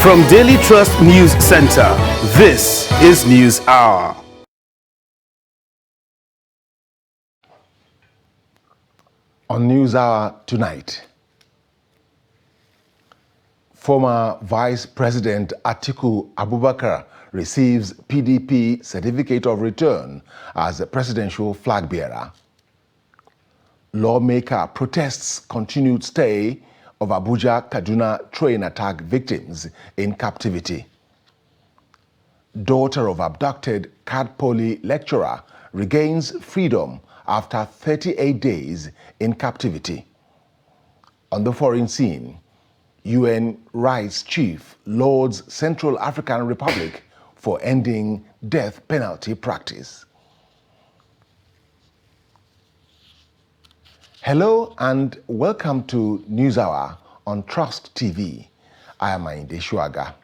From Daily Trust News Center, this is News Hour. On News Hour tonight, former Vice President Atiku Abubakar receives PDP Certificate of Return as a presidential flag bearer. Lawmaker protests continued stay of Abuja-Kaduna train attack victims in captivity. Daughter of abducted Cad Poly lecturer regains freedom after 38 days in captivity. On the foreign scene, UN Rights Chief lauds Central African Republic for ending death penalty practice. Hello and welcome to News Hour on Trust TV. I am Ayinde Shuaga.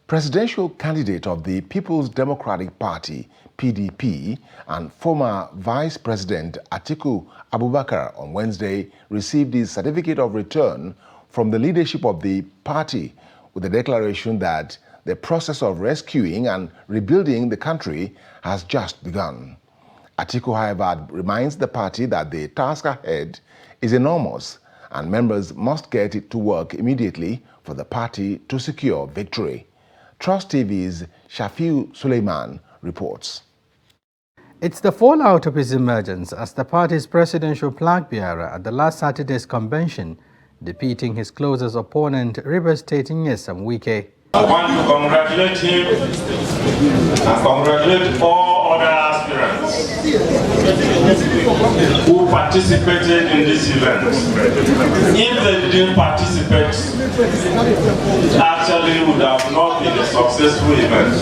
Presidential candidate of the People's Democratic Party, PDP, and former Vice President Atiku Abubakar on Wednesday received his certificate of return from the leadership of the party with a declaration that the process of rescuing and rebuilding the country has just begun. Atiku, however, reminds the party that the task ahead is enormous and members must get it to work immediately for the party to secure victory. Trust TV's Shafiu Suleiman reports. It's the fallout of his emergence as the party's presidential flag bearer at the last Saturday's convention, defeating his closest opponent, Rivers State Nyesom Wike. I want to congratulate him and congratulate all other aspirants who participated in this event. If they didn't participate, actually would have not been a successful event.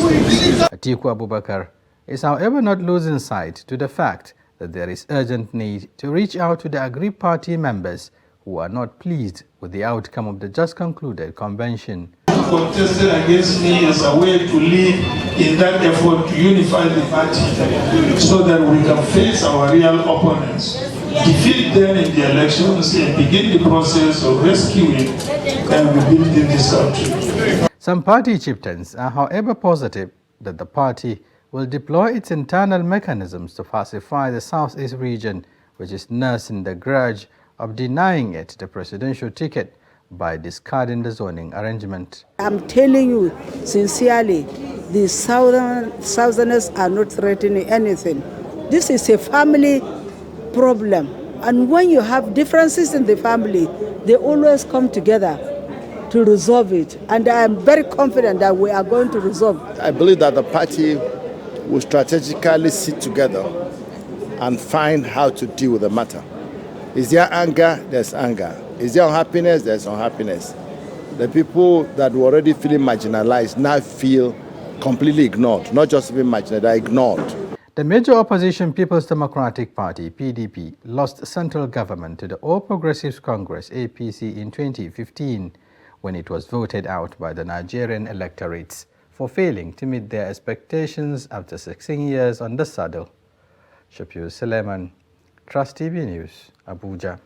Atiku Abubakar is however not losing sight to the fact that there is urgent need to reach out to the aggrieved party members who are not pleased with the outcome of the just concluded convention. Contested against me as a way to lead in that effort to unify the party so that we can face our real opponents, defeat them in the elections, and begin the process of rescuing and rebuilding this country. Some party chieftains are however positive that the party will deploy its internal mechanisms to pacify the Southeast region, which is nursing the grudge of denying it the presidential ticket by discarding the zoning arrangement. I'm telling you sincerely, the Southerners are not threatening anything. This is a family problem. And when you have differences in the family, they always come together to resolve it. And I am very confident that we are going to resolve. I believe that the party will strategically sit together and find how to deal with the matter. Is there anger? There's anger. Is there unhappiness? There's unhappiness. The people that were already feeling marginalized now feel completely ignored, not just being marginalized, they're ignored. The major opposition People's Democratic Party, PDP, lost central government to the All Progressives Congress, APC, in 2015 when it was voted out by the Nigerian electorates for failing to meet their expectations after 16 years on the saddle. Shafiu Suleiman, Trust TV News, Abuja.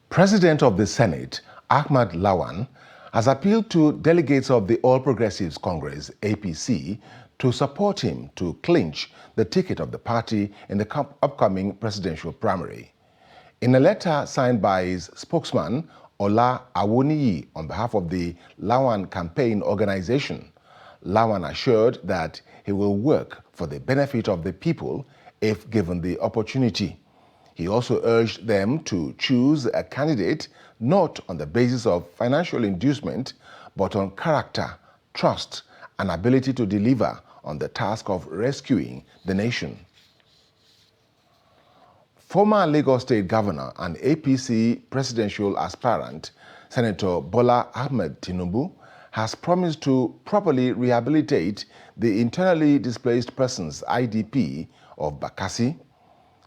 President of the Senate, Ahmad Lawan, has appealed to delegates of the All Progressives Congress, APC, to support him to clinch the ticket of the party in the upcoming presidential primary. In a letter signed by his spokesman, Ola Awoniyi, on behalf of the Lawan campaign organization, Lawan assured that he will work for the benefit of the people if given the opportunity. He also urged them to choose a candidate not on the basis of financial inducement, but on character, trust, and ability to deliver on the task of rescuing the nation. Former Lagos State Governor and APC presidential aspirant, Senator Bola Ahmed Tinubu, has promised to properly rehabilitate the internally displaced persons IDP of Bakassi.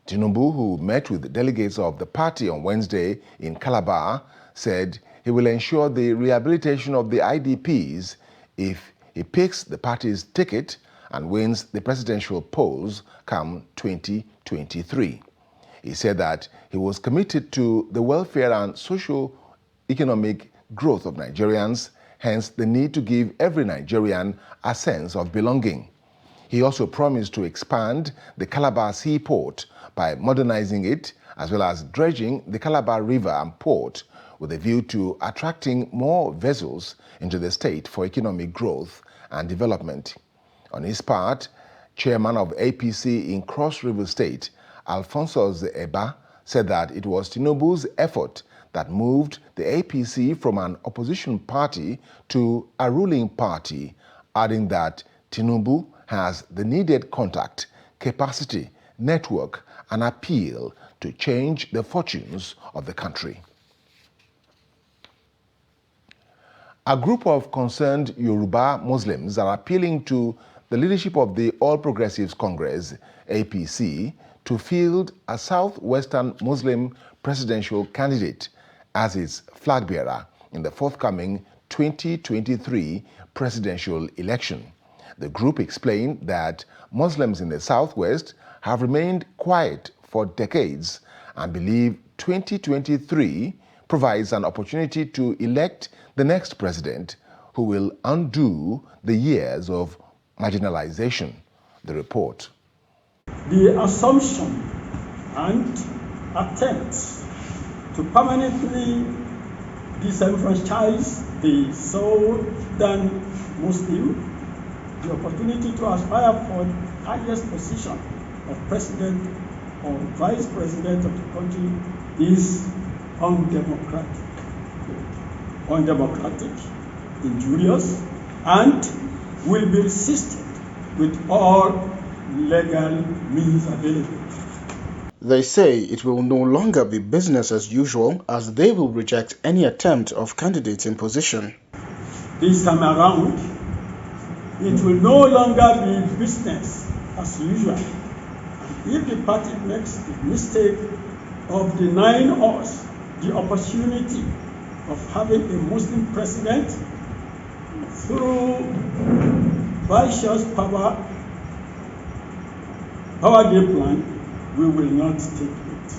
Tinubu, who met with delegates of the party on Wednesday in Calabar, said he will ensure the rehabilitation of the IDPs if he picks the party's ticket and wins the presidential polls come 2023. He said that he was committed to the welfare and socio-economic growth of Nigerians, hence the need to give every Nigerian a sense of belonging. He also promised to expand the Calabar seaport by modernizing it, as well as dredging the Calabar River and port, with a view to attracting more vessels into the state for economic growth and development. On his part, chairman of APC in Cross River State, Alphonsus Eba, said that it was Tinubu's effort that moved the APC from an opposition party to a ruling party, adding that Tinubu has the needed contact, capacity, network, and appeal to change the fortunes of the country. A group of concerned Yoruba Muslims are appealing to the leadership of the All Progressives Congress, APC, to field a Southwestern Muslim presidential candidate as its flag bearer in the forthcoming 2023 presidential election. The group explained that Muslims in the Southwest have remained quiet for decades and believe 2023 provides an opportunity to elect the next president who will undo the years of marginalization. The report. The assumption and attempt to permanently disenfranchise the Southern Muslim, the opportunity to aspire for the highest position of president or vice president of the country is undemocratic, injurious, and will be resisted with all legal means available. They say it will no longer be business as usual, as they will reject any attempt of candidates in position. This time around, it will no longer be business as usual. And if the party makes the mistake of denying us the opportunity of having a Muslim president through vicious power game plan, we will not take it.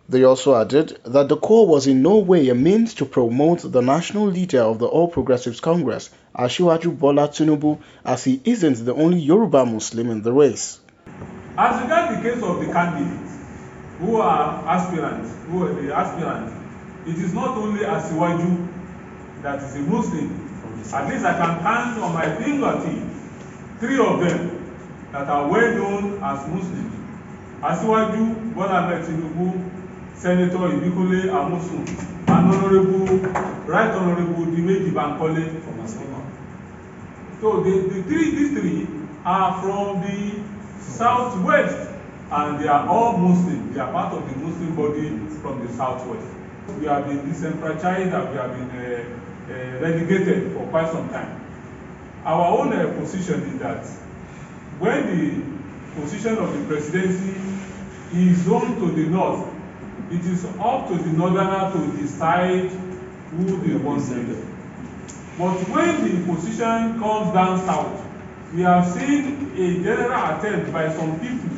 They also added that the call was in no way a means to promote the national leader of the All Progressives Congress, Asiwaju Bola Tinubu, as he isn't the only Yoruba Muslim in the race. As regards the case of the candidates who are aspirants, it is not only Asiwaju that is a Muslim. At least I can count on my fingertips 3 of them that are well known as Muslims. Asiwaju Bola Tinubu, Senator Ibikole Amosun, and Right Honorable Dimeji Bankole from Asoma. So these three are from the Southwest, and they are all Muslims. They are part of the Muslim body from the Southwest. We have been disenfranchised and we have been relegated for quite some time. Our own position is that when the position of the presidency is zoned to the north, it is up to the northerner to decide who they want to lead. But when the position comes down south, we have seen a general attempt by some people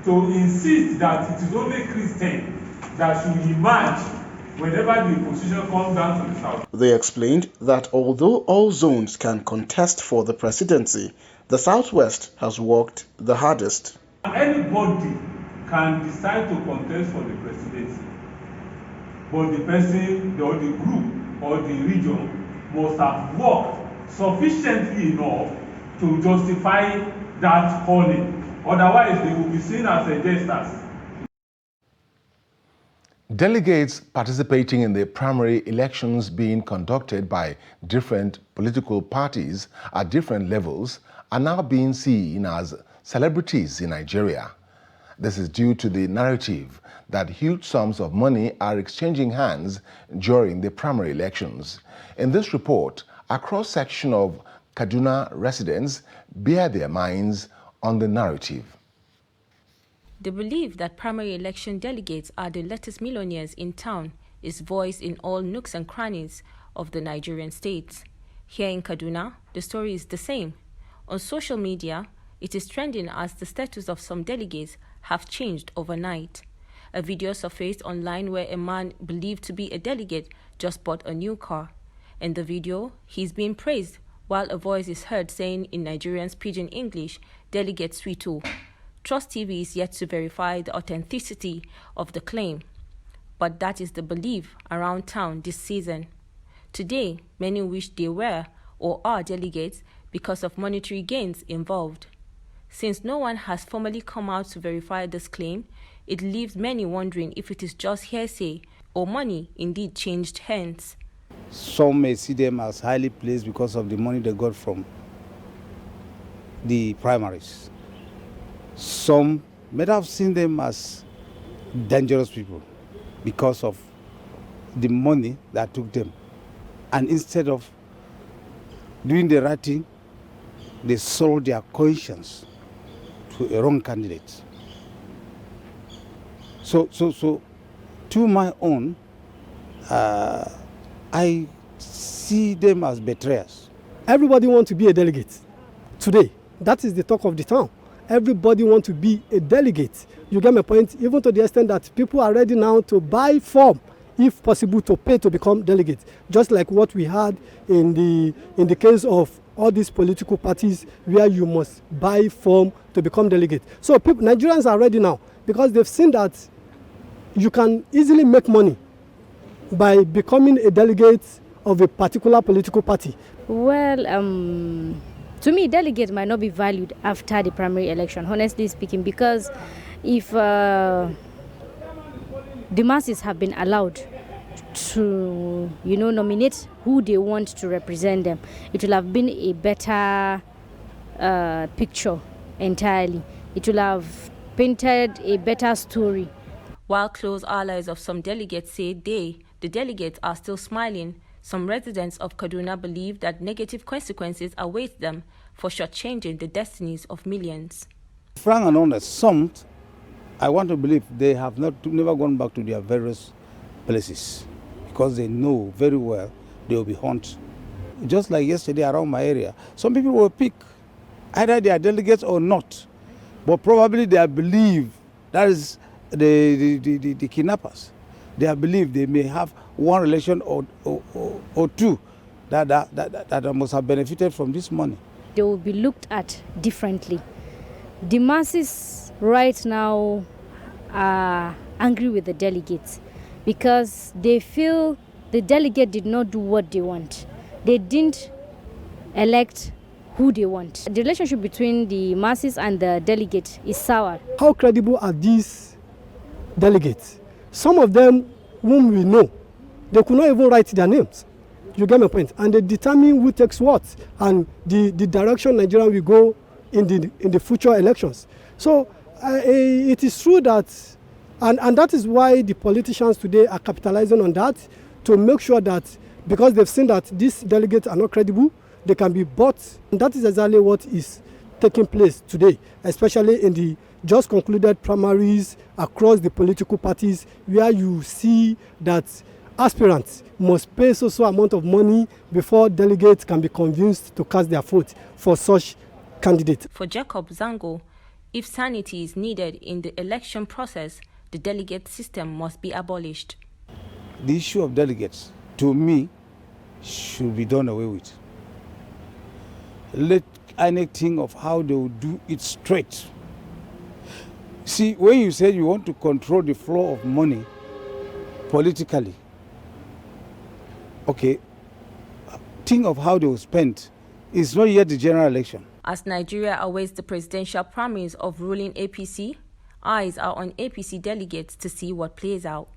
to insist that it is only Christians that should emerge whenever the position comes down to the south. They explained that although all zones can contest for the presidency, the Southwest has worked the hardest. Anybody can decide to contest for the presidency, but the person or the group or the region must have worked sufficiently enough to justify that calling. Otherwise, they will be seen as jesters. Delegates participating in the primary elections being conducted by different political parties at different levels are now being seen as celebrities in Nigeria. This is due to the narrative that huge sums of money are exchanging hands during the primary elections. In this report, a cross-section of Kaduna residents bear their minds on the narrative. The belief that primary election delegates are the latest millionaires in town is voiced in all nooks and crannies of the Nigerian states. Here in Kaduna, the story is the same. On social media, it is trending as the status of some delegates have changed overnight. A video surfaced online where a man believed to be a delegate just bought a new car. In the video, he's being praised, while a voice is heard saying in Nigerian's pidgin English, "Delegate Sweeto." Trust TV is yet to verify the authenticity of the claim, but that is the belief around town this season. Today, many wish they were or are delegates because of monetary gains involved. Since no one has formally come out to verify this claim, it leaves many wondering if it is just hearsay or money indeed changed hands. Some may see them as highly placed because of the money they got from the primaries. Some may have seen them as dangerous people because of the money that took them. And instead of doing the right thing, they sold their conscience to a wrong candidate. So to my own, I see them as betrayers. Everybody wants to be a delegate today. That is the talk of the town. Everybody wants to be a delegate. You get my point? Even to the extent that people are ready now to buy form, if possible, to pay to become delegates. Just like what we had in the case of all these political parties where you must buy form to become delegate. So Nigerians are ready now because they've seen that you can easily make money by becoming a delegate of a particular political party. Well, to me, delegate might not be valued after the primary election, honestly speaking, because if the masses have been allowed to, nominate who they want to represent them, it will have been a better picture entirely. It will have painted a better story. While close allies of some delegates say the delegates, are still smiling, some residents of Kaduna believe that negative consequences await them for shortchanging the destinies of millions. Frank and honest, some, I want to believe they have never gone back to their various places because they know very well they will be haunted. Just like yesterday around my area, some people will pick either they are delegates or not, but probably they believe that is the kidnappers. They believe they may have one relation or two that must have benefited from this money. They will be looked at differently. The masses right now are angry with the delegates because they feel the delegate did not do what they want. They didn't elect who they want. The relationship between the masses and the delegate is sour. How credible are these delegates? Some of them whom we know, they could not even write their names. You get my point? And they determine who takes what and the direction Nigeria will go in the future elections. So it is true that, and that is why the politicians today are capitalizing on that to make sure that, because they've seen that these delegates are not credible, they can be bought. And that is exactly what is taking place today, especially in the just concluded primaries across the political parties, where you see that aspirants must pay so amount of money before delegates can be convinced to cast their vote for such candidate. For Jacob Zango, if sanity is needed in the election process, the delegate system must be abolished. The issue of delegates, to me, should be done away with. Let INEC think of how they will do it straight. See, when you say you want to control the flow of money politically, okay, think of how they will spend. It's not yet the general election. As Nigeria awaits the presidential primaries of ruling APC, eyes are on APC delegates to see what plays out.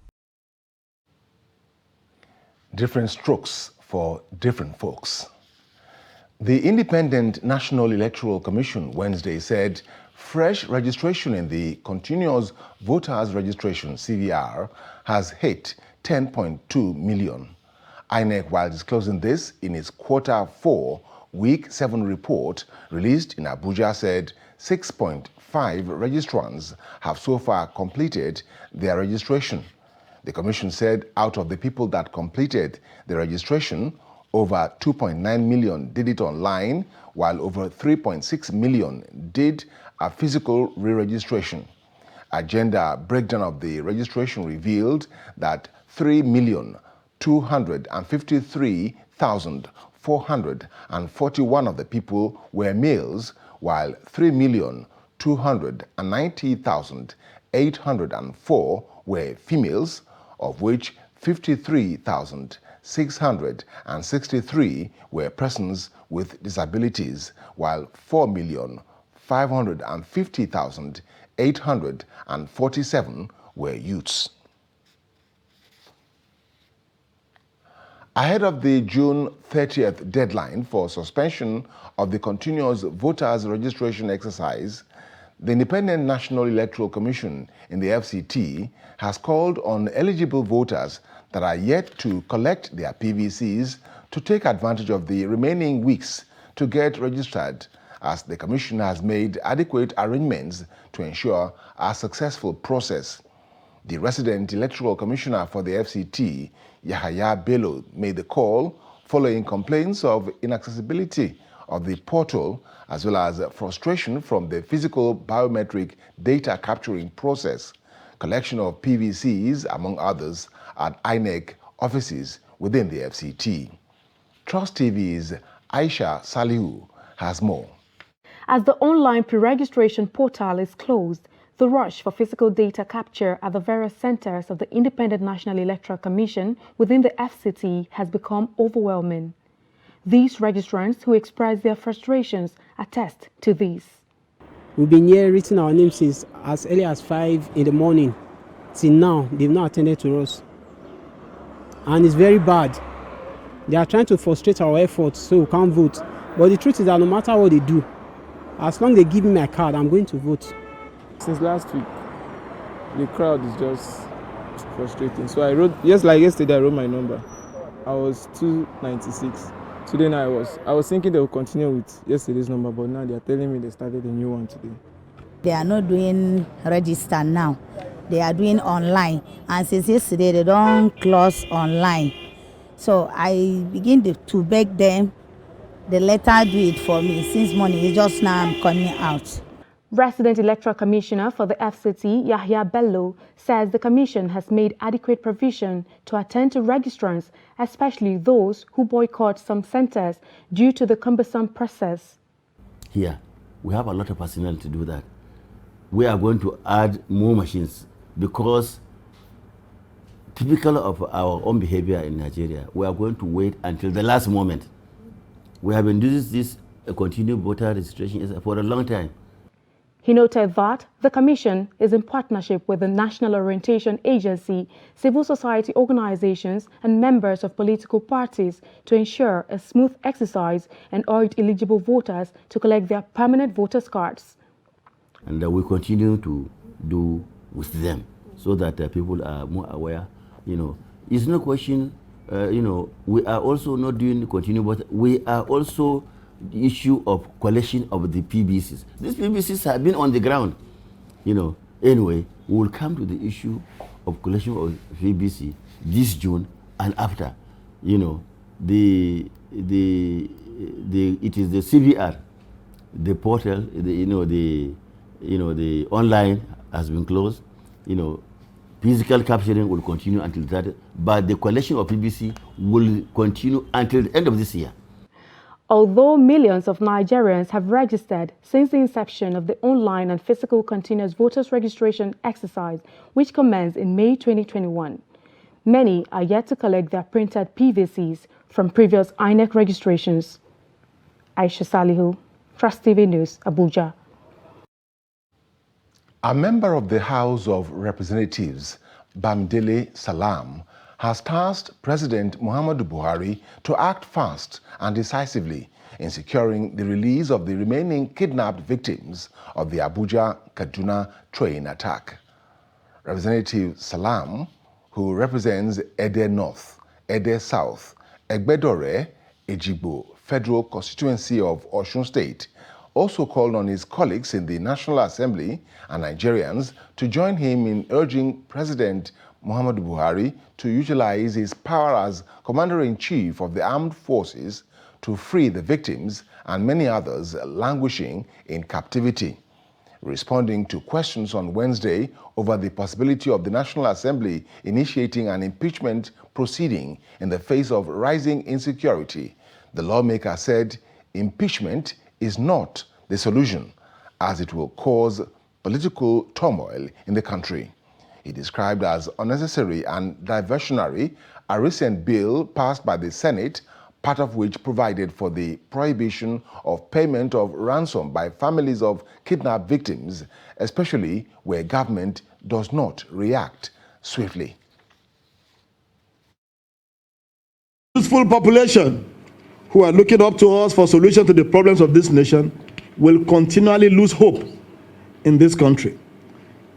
Different strokes for different folks. The Independent National Electoral Commission Wednesday said fresh registration in the Continuous Voters Registration (CVR) has hit 10.2 million. INEC, while disclosing this in its Quarter 4 Week 7 report released in Abuja, said 6.5 registrants have so far completed their registration. The Commission said out of the people that completed the registration, over 2.9 million did it online, while over 3.6 million did a physical re-registration. agenda breakdown of the registration revealed that 3,253,441 of the people were males, while 3,290,804 were females, of which 53,663 were persons with disabilities, while 4,550,847 were youths. Ahead of the June 30th deadline for suspension of the continuous voters registration exercise, the Independent National Electoral Commission in the FCT has called on eligible voters that are yet to collect their PVCs to take advantage of the remaining weeks to get registered, as the Commission has made adequate arrangements to ensure a successful process. The resident electoral commissioner for the FCT, Yahaya Bello, made the call following complaints of inaccessibility of the portal as well as frustration from the physical biometric data capturing process, collection of PVCs, among others, at INEC offices within the FCT. Trust TV's Aisha Salihu has more. As the online pre-registration portal is closed, the rush for physical data capture at the various centers of the Independent National Electoral Commission within the FCT has become overwhelming. These registrants who express their frustrations attest to this. We've been here writing our names since as early as 5 in the morning. Till now, they've not attended to us. And it's very bad. They are trying to frustrate our efforts so we can't vote. But the truth is that no matter what they do, as long as they give me my card, I'm going to vote. Since last week, the crowd is just frustrating. So I wrote, just like yesterday, I wrote my number. I was 296. Today now I was thinking they will continue with yesterday's number, but now they are telling me they started a new one today. They are not doing register now. They are doing online. And since yesterday, they don't close online. So I begin to beg them, they let her do it for me. Since morning, it's just now I'm coming out. Resident Electoral Commissioner for the FCT, Yahya Bello, says the Commission has made adequate provision to attend to registrants, especially those who boycott some centers due to the cumbersome process. Here, we have a lot of personnel to do that. We are going to add more machines because, typical of our own behavior in Nigeria, we are going to wait until the last moment. We have been doing this continued voter registration for a long time. He noted that the Commission is in partnership with the National Orientation Agency, civil society organizations, and members of political parties to ensure a smooth exercise and urge eligible voters to collect their permanent voters' cards. And we continue to do with them so that people are more aware. It's no question, we are also not doing continued, but we are also the issue of collection of the PVCs. These PVCs have been on the ground. Anyway, we will come to the issue of collection of PVC this June and after. It is the CVR, the portal, the online has been closed. Physical capturing will continue until that, but the collection of PVC will continue until the end of this year. Although millions of Nigerians have registered since the inception of the online and physical continuous voters registration exercise, which commenced in May 2021, many are yet to collect their printed PVCs from previous INEC registrations. Aisha Salihu, Trust TV News, Abuja. A member of the House of Representatives, Bamidele Salam, has tasked President Muhammadu Buhari to act fast and decisively in securing the release of the remaining kidnapped victims of the Abuja-Kaduna train attack. Representative Salam, who represents Ede North, Ede South, Egbedore, Ejigbo Federal Constituency of Osun State, also called on his colleagues in the National Assembly and Nigerians to join him in urging President Muhammadu Buhari to utilize his power as Commander-in-Chief of the Armed Forces to free the victims and many others languishing in captivity. Responding to questions on Wednesday over the possibility of the National Assembly initiating an impeachment proceeding in the face of rising insecurity, the lawmaker said impeachment is not the solution, as it will cause political turmoil in the country. He described as unnecessary and diversionary a recent bill passed by the Senate, part of which provided for the prohibition of payment of ransom by families of kidnapped victims, especially where government does not react swiftly. Useful population who are looking up to us for solutions to the problems of this nation will continually lose hope in this country.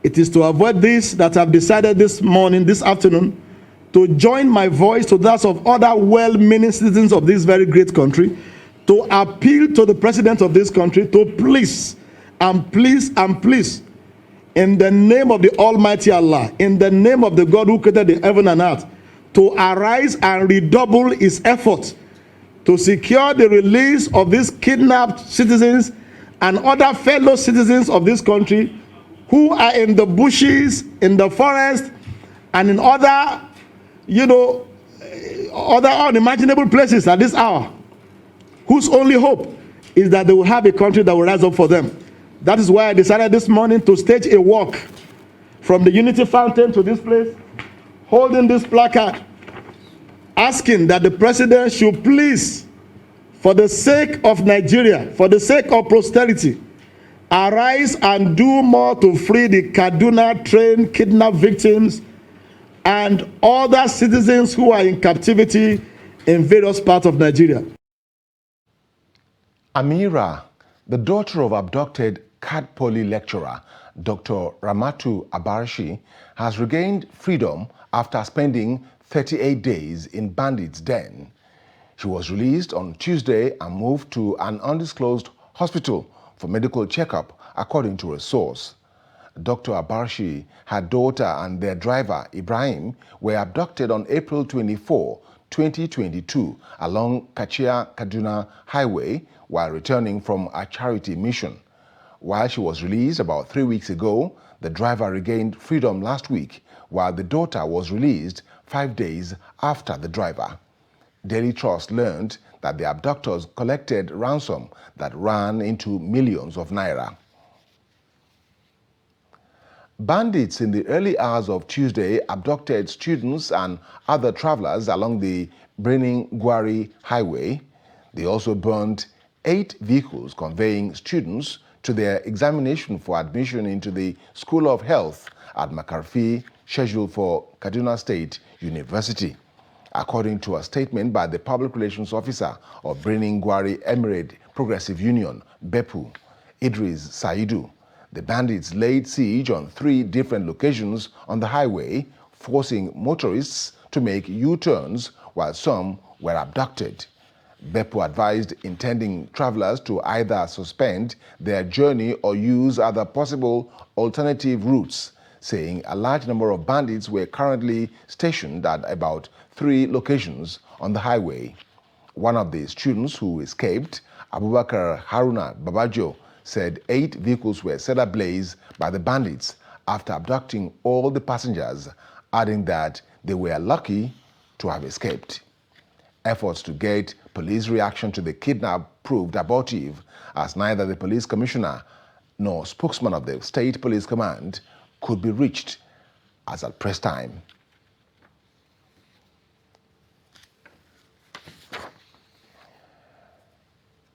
It is to avoid this that I've decided this afternoon, to join my voice to that of other well-meaning citizens of this very great country, to appeal to the president of this country to please, and please, and please, in the name of the Almighty Allah, in the name of the God who created the heaven and earth, to arise and redouble his efforts to secure the release of these kidnapped citizens and other fellow citizens of this country who are in the bushes, in the forest, and in other other unimaginable places at this hour, whose only hope is that they will have a country that will rise up for them. That is why I decided this morning to stage a walk from the Unity Fountain to this place, holding this placard, asking that the president should please, for the sake of Nigeria, for the sake of posterity, arise and do more to free the Kaduna train kidnapped victims and other citizens who are in captivity in various parts of Nigeria. Amira, the daughter of abducted CAD Poly lecturer Dr. Ramatu Abarshi, has regained freedom after spending 38 days in bandits' den. She was released on Tuesday and moved to an undisclosed hospital for medical checkup, according to a source. Dr. Abarshi, her daughter and their driver, Ibrahim, were abducted on April 24, 2022, along Kachia-Kaduna Highway while returning from a charity mission. While she was released about 3 weeks ago, the driver regained freedom last week, while the daughter was released 5 days after the driver. Daily Trust learned that the abductors collected ransom that ran into millions of naira. Bandits in the early hours of Tuesday abducted students and other travelers along the Birnin-Gwari Highway. They also burned 8 vehicles conveying students to their examination for admission into the School of Health at Makarfi, scheduled for Kaduna State University. According to a statement by the public relations officer of Birnin-Gwari Emirate Progressive Union, BEPU, Idris Saidu, the bandits laid siege on 3 different locations on the highway, forcing motorists to make U-turns while some were abducted. BEPU advised intending travelers to either suspend their journey or use other possible alternative routes, saying a large number of bandits were currently stationed at about 3 locations on the highway. One of the students who escaped, Abubakar Haruna Babajo, said 8 vehicles were set ablaze by the bandits after abducting all the passengers, adding that they were lucky to have escaped. Efforts to get police reaction to the kidnap proved abortive, as neither the police commissioner nor spokesman of the State Police Command could be reached as at press time.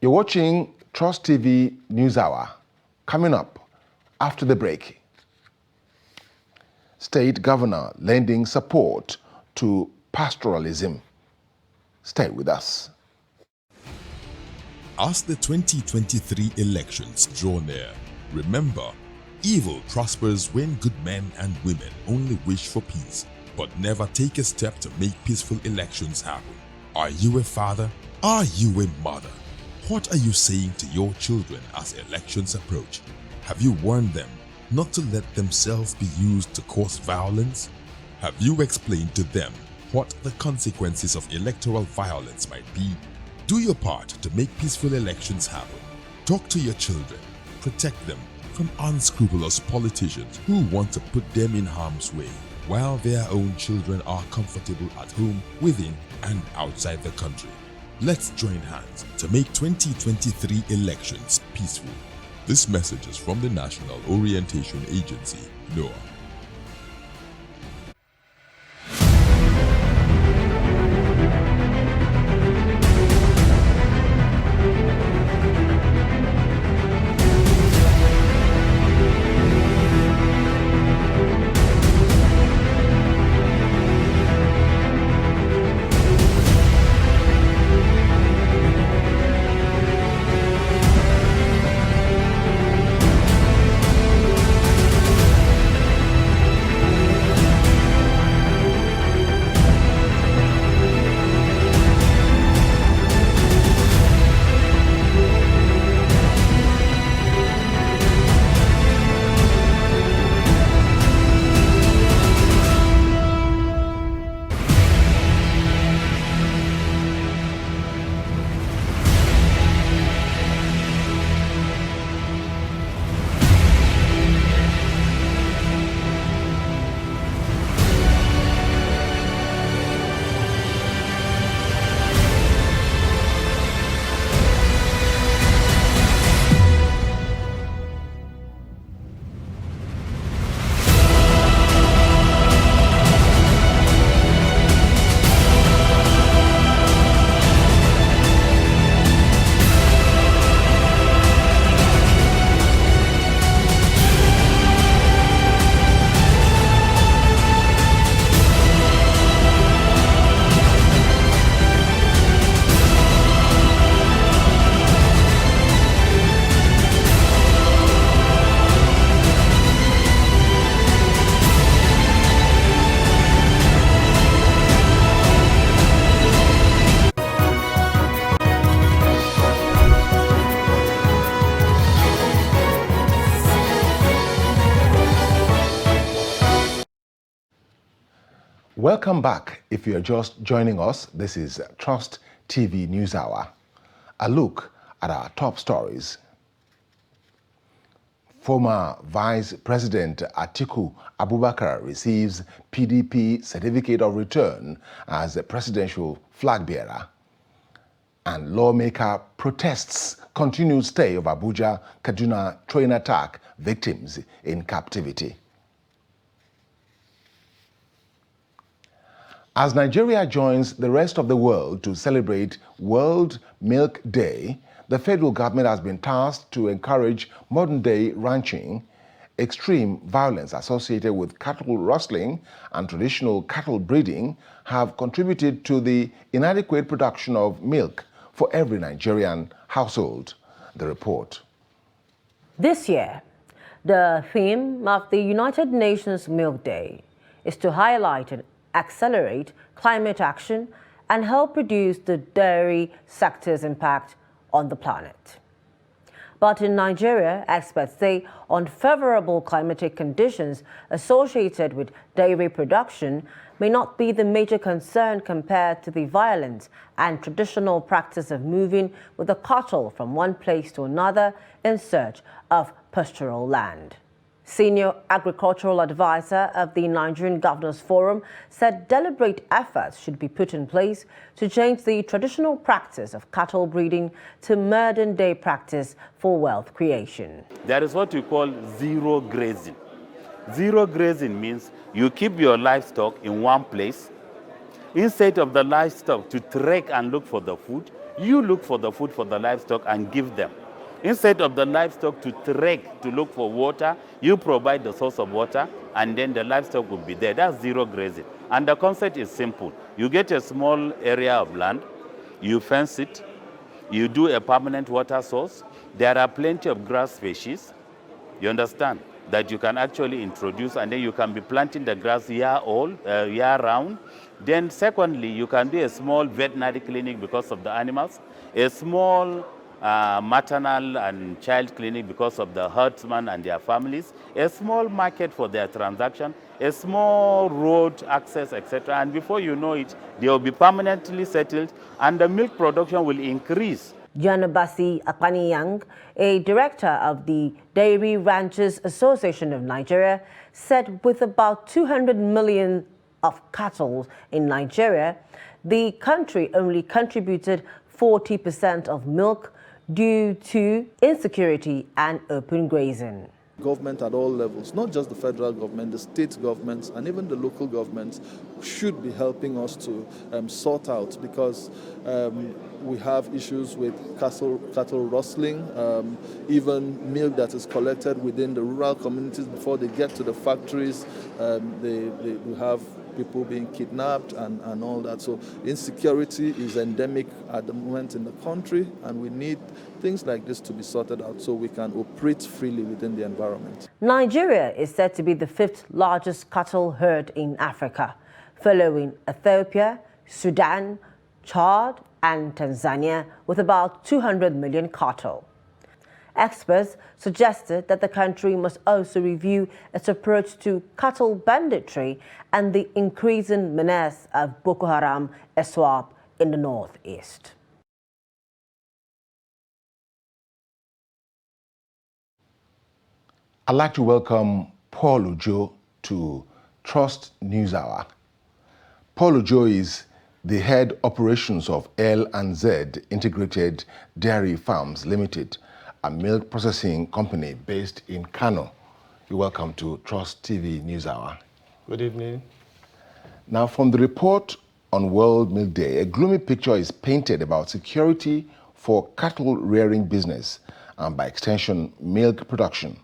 You're watching Trust TV News Hour. Coming up after the break, State Governor lending support to pastoralism. Stay with us. As the 2023 elections draw near, remember, evil prospers when good men and women only wish for peace, but never take a step to make peaceful elections happen. Are you a father? Are you a mother? What are you saying to your children as elections approach? Have you warned them not to let themselves be used to cause violence? Have you explained to them what the consequences of electoral violence might be? Do your part to make peaceful elections happen. Talk to your children, protect them, from unscrupulous politicians who want to put them in harm's way, while their own children are comfortable at home, within and outside the country. Let's join hands to make 2023 elections peaceful. This message is from the National Orientation Agency, NOAA. Welcome back. If you're just joining us, this is Trust TV News Hour. A look at our top stories. Former Vice President Atiku Abubakar receives PDP certificate of return as a presidential flag bearer. And lawmaker protests continued stay of Abuja Kaduna train attack victims in captivity. As Nigeria joins the rest of the world to celebrate World Milk Day, the federal government has been tasked to encourage modern-day ranching. Extreme violence associated with cattle rustling and traditional cattle breeding have contributed to the inadequate production of milk for every Nigerian household. The report. This year, the theme of the United Nations Milk Day is to highlight and accelerate climate action and help reduce the dairy sector's impact on the planet. But in Nigeria, experts say unfavorable climatic conditions associated with dairy production may not be the major concern compared to the violent and traditional practice of moving with the cattle from one place to another in search of pastoral land. Senior agricultural advisor of the Nigerian Governors Forum said deliberate efforts should be put in place to change the traditional practice of cattle breeding to modern-day practice for wealth creation. There is what we call zero grazing. Zero grazing means you keep your livestock in one place. Instead of the livestock to trek and look for the food, you look for the food for the livestock and give them. Instead of the livestock to trek to look for water, you provide the source of water, and then the livestock will be there. That's zero grazing. And the concept is simple. You get a small area of land, you fence it, you do a permanent water source. There are plenty of grass species, you understand, that you can actually introduce, and then you can be planting the grass year round. Then secondly, you can do a small veterinary clinic because of the animals, a small maternal and child clinic because of the herdsmen and their families, a small market for their transaction, a small road access, etc. And before you know it, they will be permanently settled and the milk production will increase. Janabasi Akpaniyang, a director of the Dairy Ranchers Association of Nigeria, said with about 200 million of cattle in Nigeria, the country only contributed 40% of milk due to insecurity and open grazing. Government at all levels, not just the federal government, the state governments and even the local governments should be helping us to sort out, because we have issues with cattle rustling, even milk that is collected within the rural communities before they get to the factories. We have people being kidnapped and all that. So insecurity is endemic at the moment in the country, and we need things like this to be sorted out so we can operate freely within the environment. Nigeria is said to be the 5th largest cattle herd in Africa, following Ethiopia, Sudan, Chad, and Tanzania, with about 200 million cattle. Experts suggested that the country must also review its approach to cattle banditry and the increasing menace of Boko Haram ISWAP in the northeast. I'd like to welcome Paul Ojo to Trust News Hour. Paul Ojo is the head operations of L&Z Integrated Dairy Farms Limited, a milk processing company based in Kano. You're welcome to Trust TV News Hour. Good evening. Now, from the report on World Milk Day, a gloomy picture is painted about security for cattle rearing business and, by extension, milk production.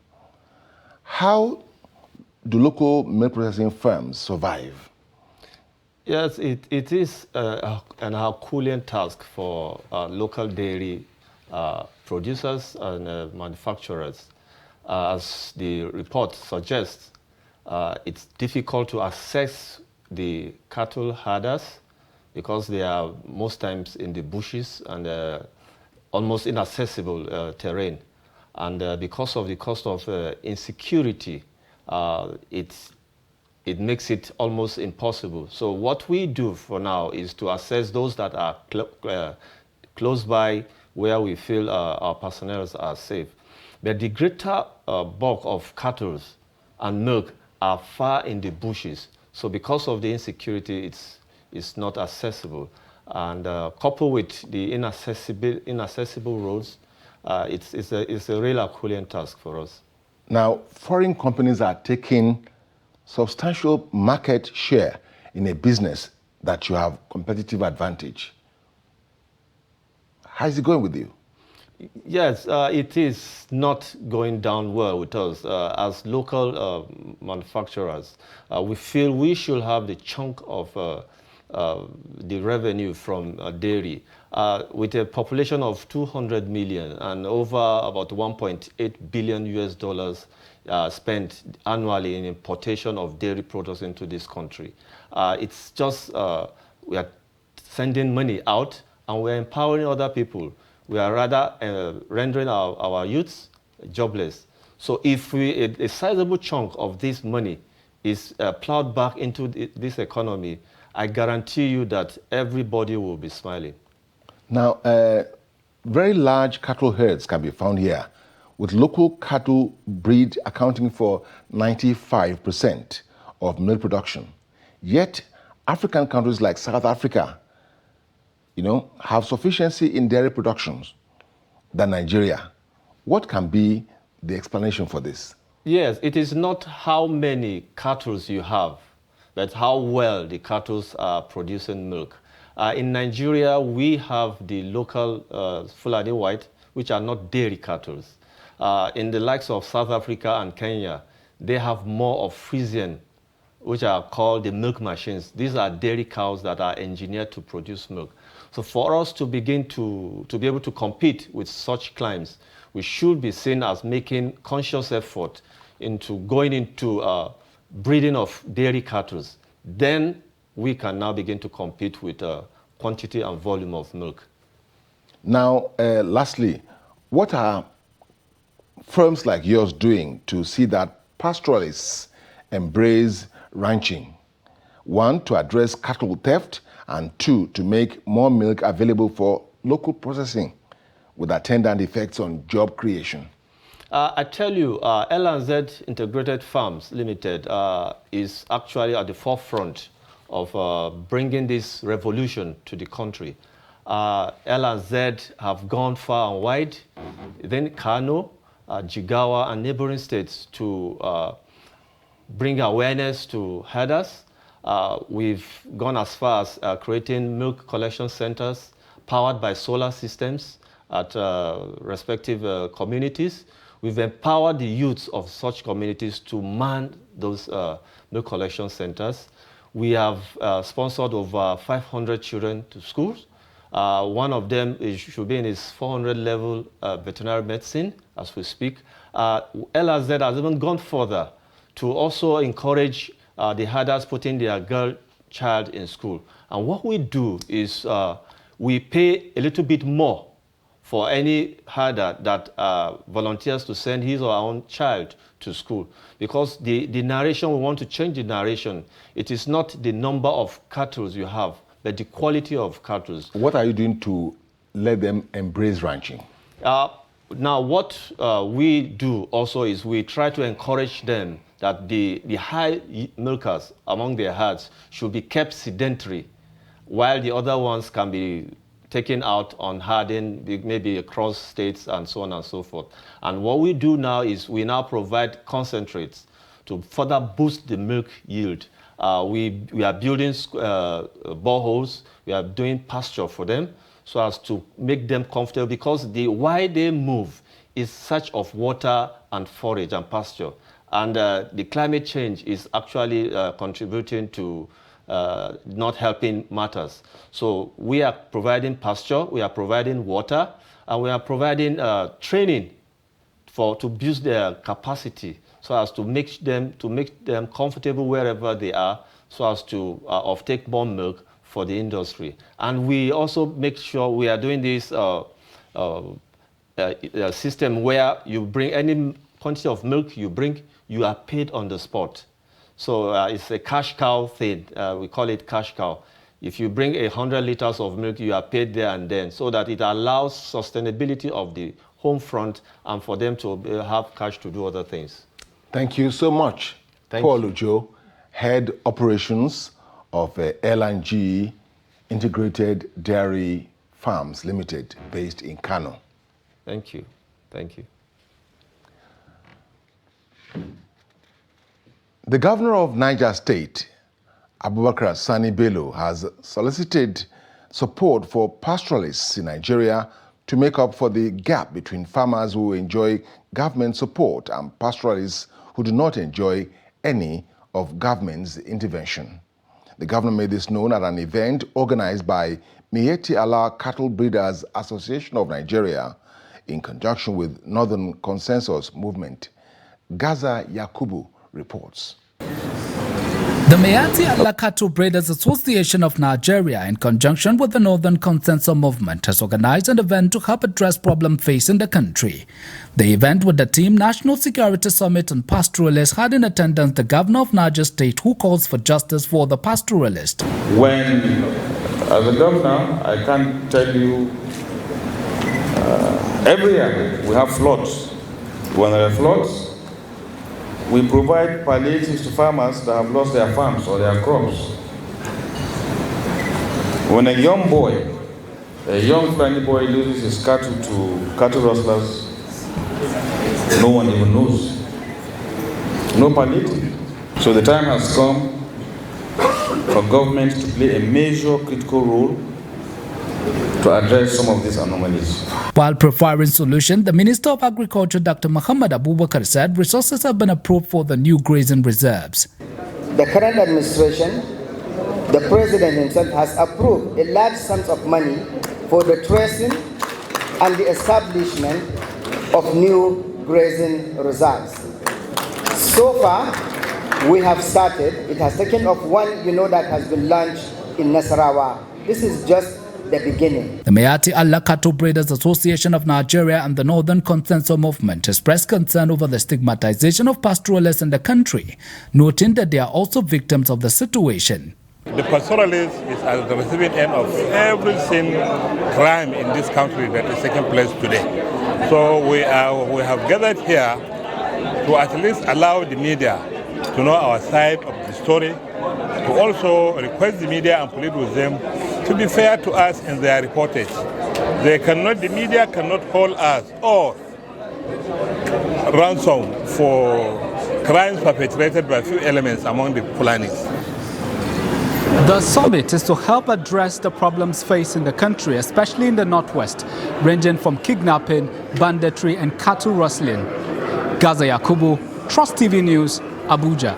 How do local milk processing firms survive? Yes, it is an Herculean task for local dairy producers and manufacturers. As the report suggests, it's difficult to access the cattle herders because they are most times in the bushes and almost inaccessible terrain. And because of the cost of insecurity, it makes it almost impossible. So what we do for now is to assess those that are close by where we feel our personnel are safe. But the greater bulk of cattle and milk are far in the bushes. So because of the insecurity, it's not accessible. And coupled with the inaccessible roads, it's a real Herculean task for us. Now, foreign companies are taking substantial market share in a business that you have competitive advantage. How is it going with you? Yes, it is not going down well with us. As local manufacturers, we feel we should have the chunk of the revenue from dairy. With a population of 200 million and over about $1.8 billion US spent annually in importation of dairy products into this country. It's just, we are sending money out and we're empowering other people. We are rather rendering our youths jobless. So if a sizable chunk of this money is plowed back into this economy, I guarantee you that everybody will be smiling. Now, very large cattle herds can be found here, with local cattle breed accounting for 95% of milk production. Yet, African countries like South Africa, have sufficiency in dairy productions than Nigeria. What can be the explanation for this? Yes, it is not how many cattle you have, but how well the cattle are producing milk. In Nigeria, we have the local Fulani White, which are not dairy cattle. In the likes of South Africa and Kenya, they have more of Friesian, which are called the milk machines. These are dairy cows that are engineered to produce milk. So for us to begin to be able to compete with such climes, we should be seen as making conscious effort into going into breeding of dairy cattle. Then we can now begin to compete with quantity and volume of milk. Now, lastly, what are firms like yours doing to see that pastoralists embrace ranching? 1, to address cattle theft, and 2, to make more milk available for local processing. with attendant effects on job creation? I tell you, L&Z Integrated Farms Limited is actually at the forefront of bringing this revolution to the country. L&Z have gone far and wide, then Kano, Jigawa, and neighboring states to bring awareness to herders. We've gone as far as creating milk collection centers powered by solar systems at respective communities. We've empowered the youths of such communities to man those milk collection centers. We have sponsored over 500 children to schools. One of them should be in his 400 level veterinary medicine as we speak. L&Z has even gone further to also encourage the herders putting their girl child in school. And what we do is we pay a little bit more for any herder that volunteers to send his or her own child to school. Because the narration, we want to change the narration. It is not the number of cattle you have, but the quality of cattle. What are you doing to let them embrace ranching? Now, what we do also is we try to encourage them that the high milkers among their herds should be kept sedentary, while the other ones can be taken out on herding, maybe across states and so on and so forth. And what we do now is we now provide concentrates to further boost the milk yield. We are building boreholes, we are doing pasture for them so as to make them comfortable, because why they move is search of water and forage and pasture. And the climate change is actually contributing to not helping matters. So we are providing pasture, we are providing water, and we are providing training to boost their capacity, so as to make them comfortable wherever they are, so as to offtake more milk for the industry. And we also make sure we are doing this system where you bring any quantity of milk you bring, you are paid on the spot. So it's a cash cow thing. We call it cash cow. If you bring 100 liters of milk, you are paid there and then, so that it allows sustainability of the home front and for them to have cash to do other things. Thank you so much, Paul Ujo, Head Operations of L&G Integrated Dairy Farms Limited, based in Kano. Thank you. Thank you. The governor of Niger State, Abubakar Sani Bello, has solicited support for pastoralists in Nigeria to make up for the gap between farmers who enjoy government support and pastoralists who do not enjoy any of government's intervention. The governor made this known at an event organized by Miyetti Allah Cattle Breeders Association of Nigeria in conjunction with Northern Consensus Movement. Gaza Yakubu reports. The Miyetti Allah Cattle Breeders Association of Nigeria, in conjunction with the Northern Consensus Movement, has organized an event to help address problems facing the country. The event, with the theme National Security Summit on Pastoralists, had in attendance the governor of Niger State, who calls for justice for the pastoralists. When, as a governor, I can't tell you, every year we have floods. When there are floods, we provide palliatives to farmers that have lost their farms or their crops. When a young Fulani boy loses his cattle to cattle rustlers, no one even knows. No palliative. So the time has come for government to play a major critical role to address some of these anomalies. While providing solution, the Minister of Agriculture, Dr. Muhammad Abubakar, said resources have been approved for the new grazing reserves. The current administration, the President himself, has approved a large sum of money for the tracing and the establishment of new grazing reserves. So far, we have started. It has taken off one, that has been launched in Nasarawa. This is just the beginning. The Miyetti Allah Cattle Breeders Association of Nigeria and the Northern Consensus Movement expressed concern over the stigmatization of pastoralists in the country, noting that they are also victims of the situation. The pastoralists is at the receiving end of every single crime in this country that is taking place today. So we have gathered here to at least allow the media to know our side of the story, to also request the media and plead with them to be fair to us in their reportage. The media cannot hold us or ransom for crimes perpetrated by few elements among the Fulanis. The summit is to help address the problems facing the country, especially in the northwest, ranging from kidnapping, banditry, and cattle rustling. Gaza Yakubu, Trust TV News, Abuja.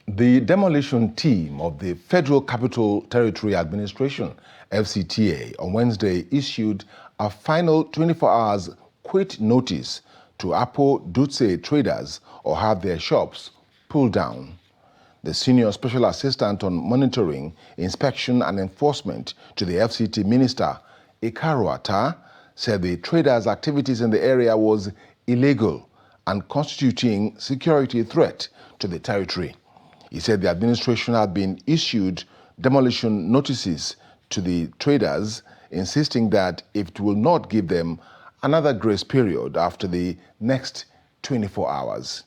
The demolition team of the Federal Capital Territory Administration, FCTA, on Wednesday issued a final 24 hours quit notice to Apo Dutse traders or have their shops pulled down. The Senior Special Assistant on Monitoring, Inspection and Enforcement to the FCT Minister, Ikaru Ata, said the traders' activities in the area was illegal and constituting security threat to the territory. He said the administration had been issued demolition notices to the traders, insisting that it will not give them another grace period after the next 24 hours.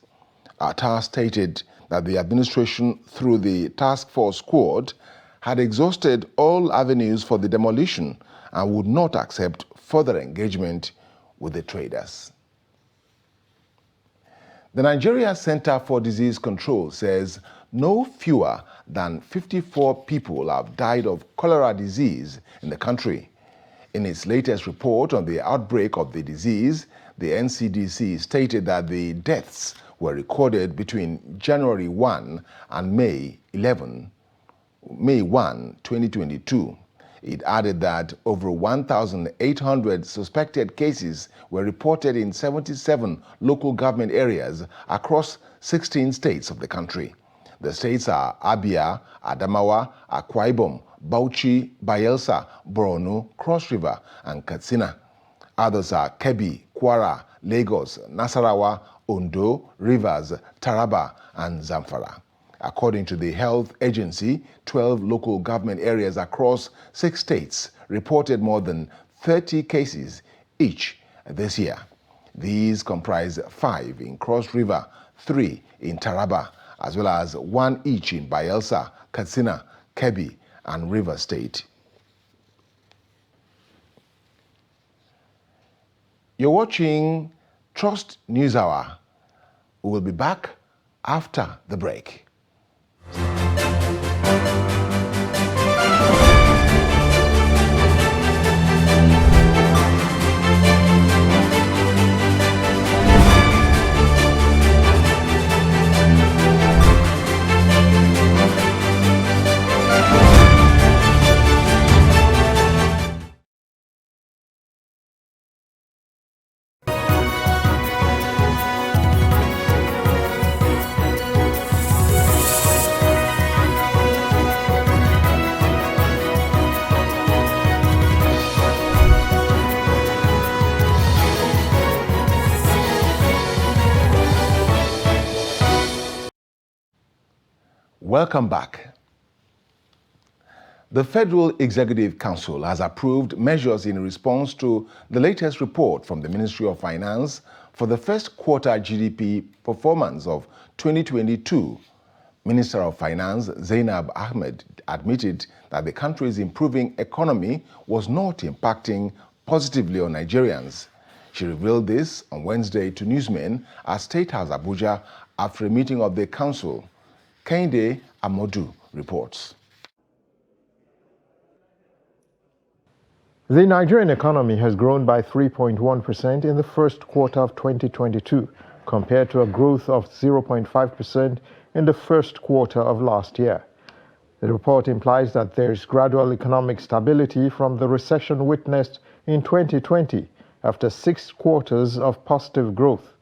Ata stated that the administration, through the task force squad, had exhausted all avenues for the demolition and would not accept further engagement with the traders. The Nigeria Center for Disease Control says no fewer than 54 people have died of cholera disease in the country. In its latest report on the outbreak of the disease, the NCDC stated that the deaths were recorded between January 1 and May 1, 2022. It added that over 1,800 suspected cases were reported in 77 local government areas across 16 states of the country. The states are Abia, Adamawa, Akwa Ibom, Bauchi, Bayelsa, Borno, Cross River, and Katsina. Others are Kebbi, Kwara, Lagos, Nasarawa, Ondo, Rivers, Taraba, and Zamfara. According to the health agency, 12 local government areas across 6 states reported more than 30 cases each this year. These comprise 5 in Cross River, 3 in Taraba, as well as 1 each in Bayelsa, Katsina, Kebbi, and River State. You're watching Trust News Hour. We will be back after the break. Welcome back. The Federal Executive Council has approved measures in response to the latest report from the Ministry of Finance for the first quarter GDP performance of 2022. Minister of Finance Zainab Ahmed admitted that the country's improving economy was not impacting positively on Nigerians. She revealed this on Wednesday to newsmen at State House Abuja after a meeting of the council. Kehinde Amodu reports. The Nigerian economy has grown by 3.1% in the first quarter of 2022, compared to a growth of 0.5% in the first quarter of last year. The report implies that there is gradual economic stability from the recession witnessed in 2020 after 6 quarters of positive growth.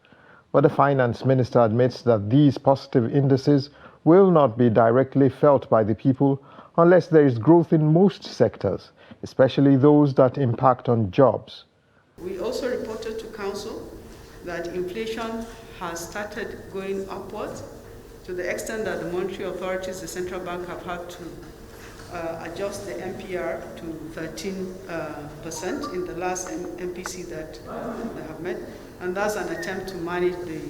But the finance minister admits that these positive indices will not be directly felt by the people unless there is growth in most sectors, especially those that impact on jobs. We also reported to Council that inflation has started going upwards, to the extent that the monetary authorities, the central bank, have had to adjust the MPR to 13% in the last MPC that they have met, and that's an attempt to manage the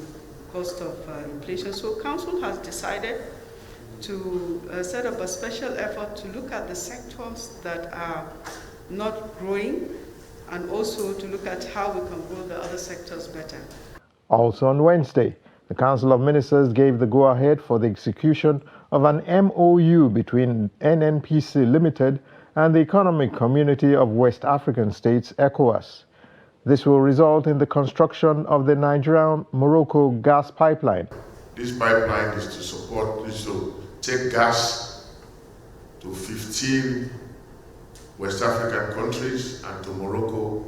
cost of inflation. So Council has decided to set up a special effort to look at the sectors that are not growing, and also to look at how we can grow the other sectors better. Also on Wednesday, the Council of Ministers gave the go-ahead for the execution of an MOU between NNPC Limited and the Economic Community of West African States, ECOWAS. This will result in the construction of the Nigeria-Morocco gas pipeline. This pipeline is to take gas to 15 West African countries and to Morocco,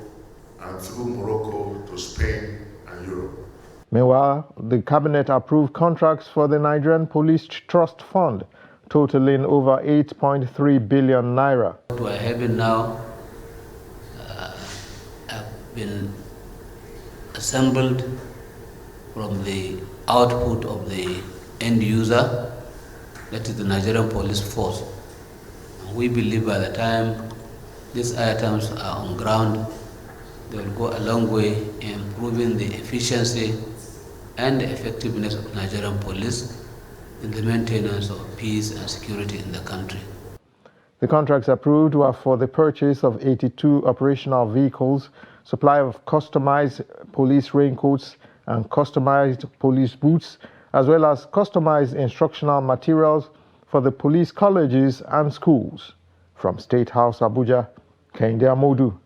and through Morocco to Spain and Europe. Meanwhile, the cabinet approved contracts for the Nigerian Police Trust Fund, totaling over 8.3 billion naira. What we're having now have been assembled from the output of the end user, that is the Nigerian Police Force. And we believe by the time these items are on ground, they will go a long way in improving the efficiency and the effectiveness of Nigerian police in the maintenance of peace and security in the country. The contracts approved were for the purchase of 82 operational vehicles, supply of customized police raincoats and customized police boots, as well as customized instructional materials for the police colleges and schools. From State House, Abuja, Kehinde Amodu,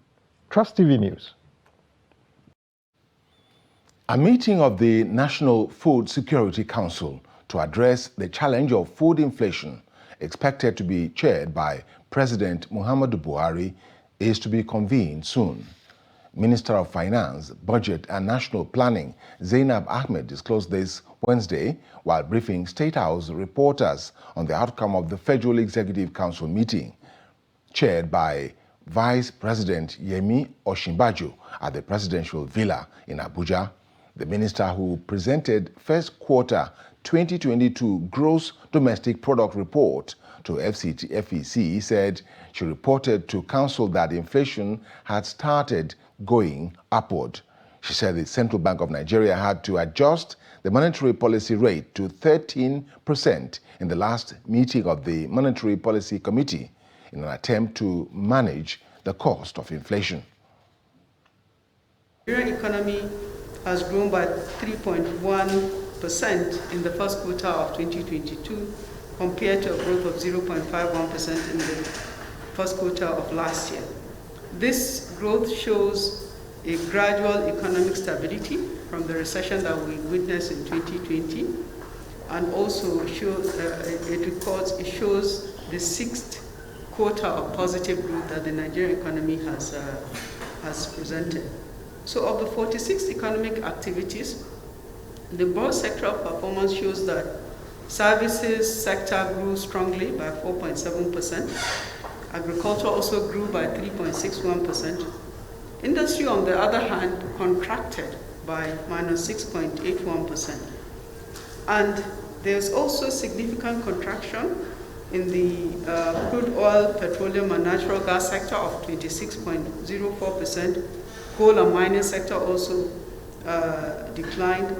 Trust TV News. A meeting of the National Food Security Council to address the challenge of food inflation, expected to be chaired by President Muhammadu Buhari, is to be convened soon. Minister of Finance, Budget and National Planning Zainab Ahmed disclosed this Wednesday while briefing State House reporters on the outcome of the Federal Executive Council meeting, chaired by Vice President Yemi Osinbajo at the Presidential Villa in Abuja. The minister, who presented first quarter 2022 gross domestic product report to FEC, said she reported to Council that inflation had started going upward. She said the Central Bank of Nigeria had to adjust the monetary policy rate to 13% in the last meeting of the Monetary Policy Committee in an attempt to manage the cost of inflation. The Nigerian economy has grown by 3.1% in the first quarter of 2022 compared to a growth of 0.51% in the first quarter of last year. This growth shows a gradual economic stability from the recession that we witnessed in 2020, and also shows the sixth quarter of positive growth that the Nigerian economy has presented. So of the 46 economic activities, the broad sectoral performance shows that services sector grew strongly by 4.7%. Agriculture also grew by 3.61%. Industry, on the other hand, contracted by -6.81%. And there's also significant contraction in the crude oil, petroleum, and natural gas sector of 26.04%. Coal and mining sector also declined.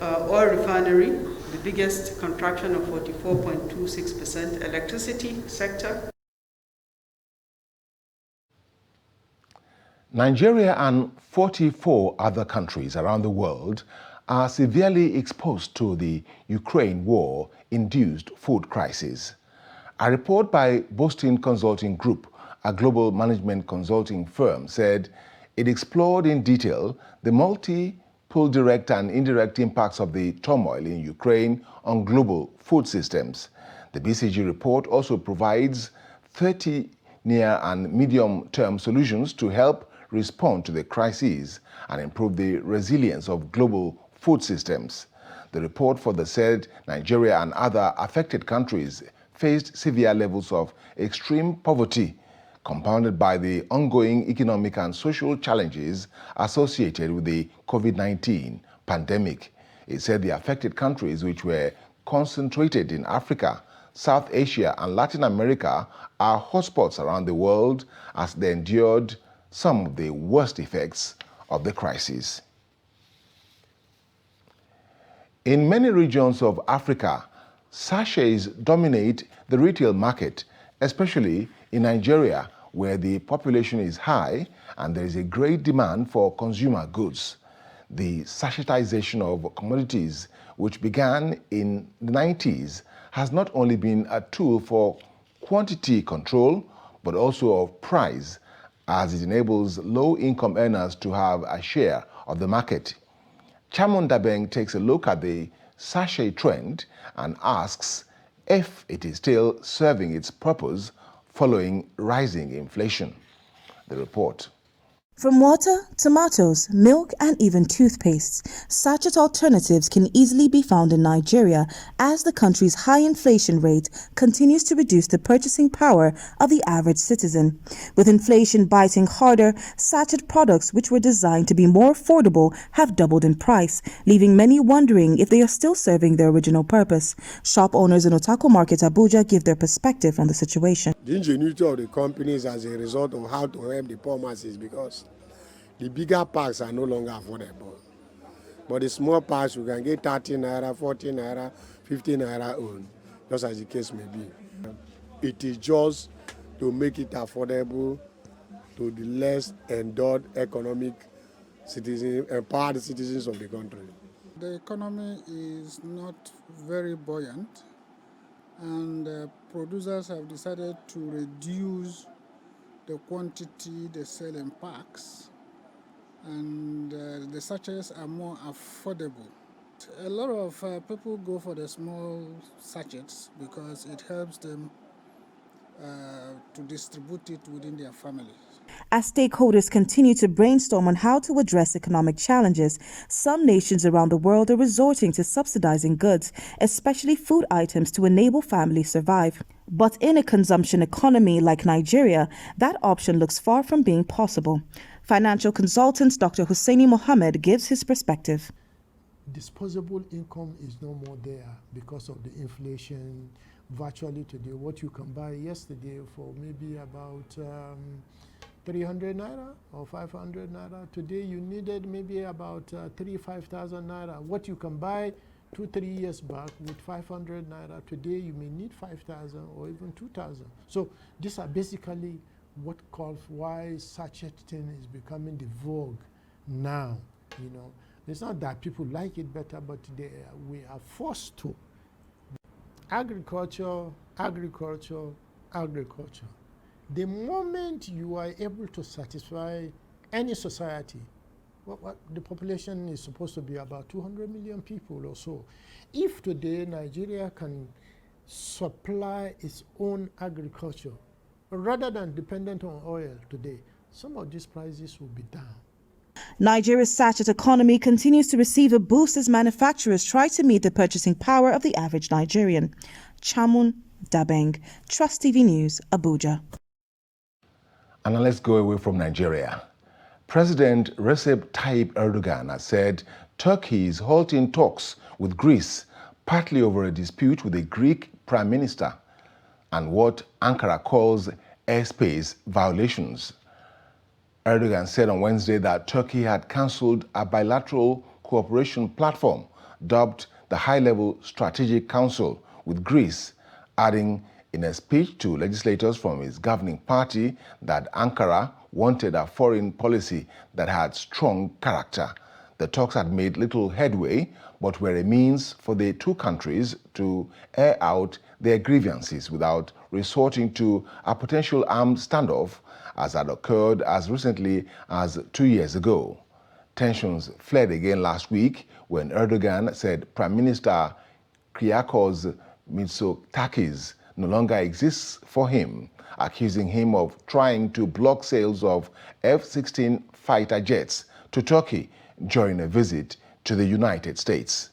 Oil refinery, the biggest contraction of 44.26%. Electricity sector. Nigeria and 44 other countries around the world are severely exposed to the Ukraine war-induced food crisis. A report by Boston Consulting Group, a global management consulting firm, said it explored in detail the multiple direct and indirect impacts of the turmoil in Ukraine on global food systems. The BCG report also provides 30 near and medium-term solutions to help respond to the crises and improve the resilience of global food systems. The report further said Nigeria and other affected countries faced severe levels of extreme poverty, compounded by the ongoing economic and social challenges associated with the COVID-19 pandemic. It said the affected countries, which were concentrated in Africa, South Asia, and Latin America are hotspots around the world as they endured some of the worst effects of the crisis. In many regions of Africa, sachets dominate the retail market, especially in Nigeria, where the population is high and there is a great demand for consumer goods. The sachetization of commodities, which began in the 90s, has not only been a tool for quantity control, but also of price, as it enables low-income earners to have a share of the market. Chamun Dabeng takes a look at the sachet trend and asks if it is still serving its purpose following rising inflation. The report. From water, tomatoes, milk, and even toothpastes, sachet alternatives can easily be found in Nigeria as the country's high inflation rate continues to reduce the purchasing power of the average citizen. With inflation biting harder, sachet products, which were designed to be more affordable, have doubled in price, leaving many wondering if they are still serving their original purpose. Shop owners in Otako Market, Abuja, give their perspective on the situation. The ingenuity of the companies as a result of how to help the poor masses, because the bigger packs are no longer affordable. But the small packs, you can get 30 naira, 40 naira, 50 naira own, just as the case may be. It is just to make it affordable to the less endowed economic citizens, empowered citizens of the country. The economy is not very buoyant, and producers have decided to reduce the quantity they sell in packs, and the sachets are more affordable. A lot of people go for the small sachets because it helps them to distribute it within their families. As stakeholders continue to brainstorm on how to address economic challenges, some nations around the world are resorting to subsidizing goods, especially food items, to enable families survive. But in a consumption economy like Nigeria, that option looks far from being possible. Financial consultant Dr. Hussaini Mohammed gives his perspective. Disposable income is no more there because of the inflation. Virtually today, what you can buy yesterday for maybe about 300 naira or 500 naira, today you needed maybe about 5,000 naira. What you can buy 2-3 years back with 500 naira, today you may need 5,000 or even 2,000. So these are basically what calls why sachet-ing is becoming the vogue now. You know, it's not that people like it better, but we are forced to. Agriculture, agriculture, agriculture. The moment you are able to satisfy any society, what the population is supposed to be about 200 million people or so. If today Nigeria can supply its own agriculture, rather than dependent on oil today, some of these prices will be down. Nigeria's sachet economy continues to receive a boost as manufacturers try to meet the purchasing power of the average Nigerian. Chamun Dabeng, Trust TV News, Abuja. And now let's go away from Nigeria. President Recep Tayyip Erdogan has said Turkey is halting talks with Greece, partly over a dispute with the Greek Prime Minister and what Ankara calls airspace violations. Erdogan said on Wednesday that Turkey had cancelled a bilateral cooperation platform dubbed the High-Level Strategic Council with Greece, adding in a speech to legislators from his governing party that Ankara wanted a foreign policy that had strong character. The talks had made little headway, but were a means for the two countries to air out their grievances without resorting to a potential armed standoff, as had occurred as recently as 2 years ago. Tensions flared again last week when Erdogan said Prime Minister Kyriakos Mitsotakis no longer exists for him, accusing him of trying to block sales of F-16 fighter jets to Turkey during a visit to the United States.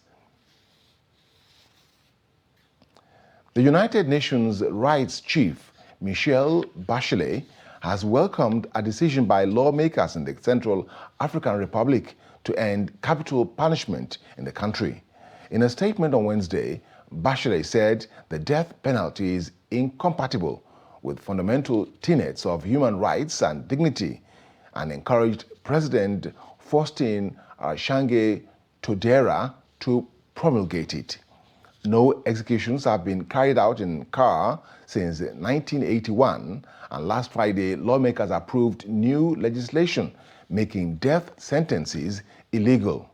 The United Nations Rights Chief, Michelle Bachelet, has welcomed a decision by lawmakers in the Central African Republic to end capital punishment in the country. In a statement on Wednesday, Bachelet said the death penalty is incompatible with fundamental tenets of human rights and dignity, and encouraged President Faustin Archange Touadéra to promulgate it. No executions have been carried out in CAR since 1981, and last Friday, lawmakers approved new legislation making death sentences illegal.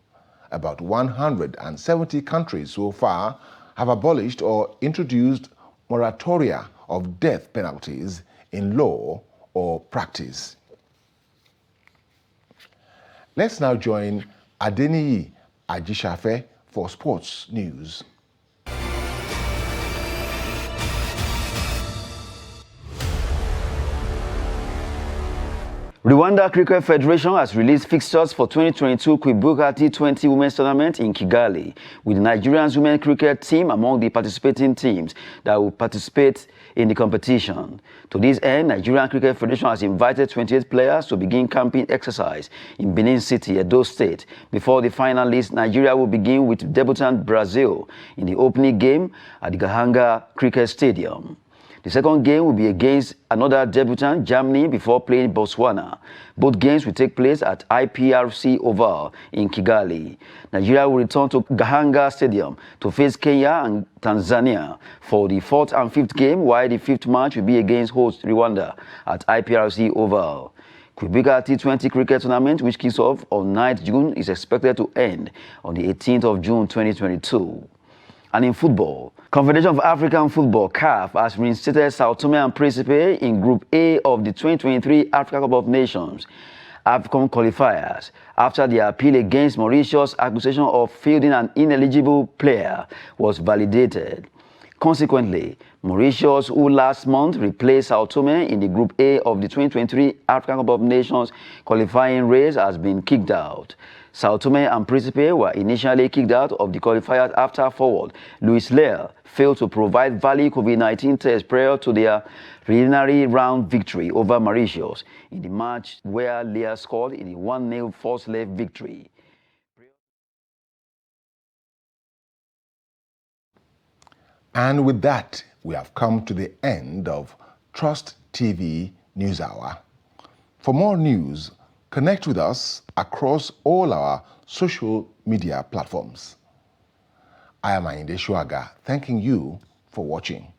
About 170 countries so far have abolished or introduced moratoria of death penalties in law or practice. Let's now join Adeniyi Ajisafe for sports news. Rwanda Cricket Federation has released fixtures for 2022 Kwibuka T20 Women's Tournament in Kigali, with the Nigerian women's cricket team among the participating teams that will participate in the competition. To this end, Nigerian Cricket Federation has invited 28 players to begin camping exercise in Benin City, Edo State. Before the final list, Nigeria will begin with debutant Brazil in the opening game at the Gahanga Cricket Stadium. The second game will be against another debutant, Germany, before playing Botswana. Both games will take place at IPRC Oval in Kigali. Nigeria will return to Gahanga Stadium to face Kenya and Tanzania for the fourth and fifth game, while the fifth match will be against host Rwanda at IPRC Oval. Kwibuka T20 cricket tournament, which kicks off on 9th June, is expected to end on the 18th of June 2022. And in football, Confederation of African Football, CAF, has reinstated Sao Tome and Principe in Group A of the 2023 Africa Cup of Nations AFCON qualifiers after the appeal against Mauritius' accusation of fielding an ineligible player was validated. Consequently, Mauritius, who last month replaced Sao Tome in the Group A of the 2023 African Cup of Nations qualifying race, has been kicked out. Sao Tome and Principe were initially kicked out of the qualifiers after forward Luis Leal failed to provide valid COVID-19 tests prior to their preliminary round victory over Mauritius in the match where Leal scored in a 1-0 first leg victory. And with that, we have come to the end of Trust TV News Hour. For more news, connect with us across all our social media platforms. I am Ayinde Shuaga, thanking you for watching.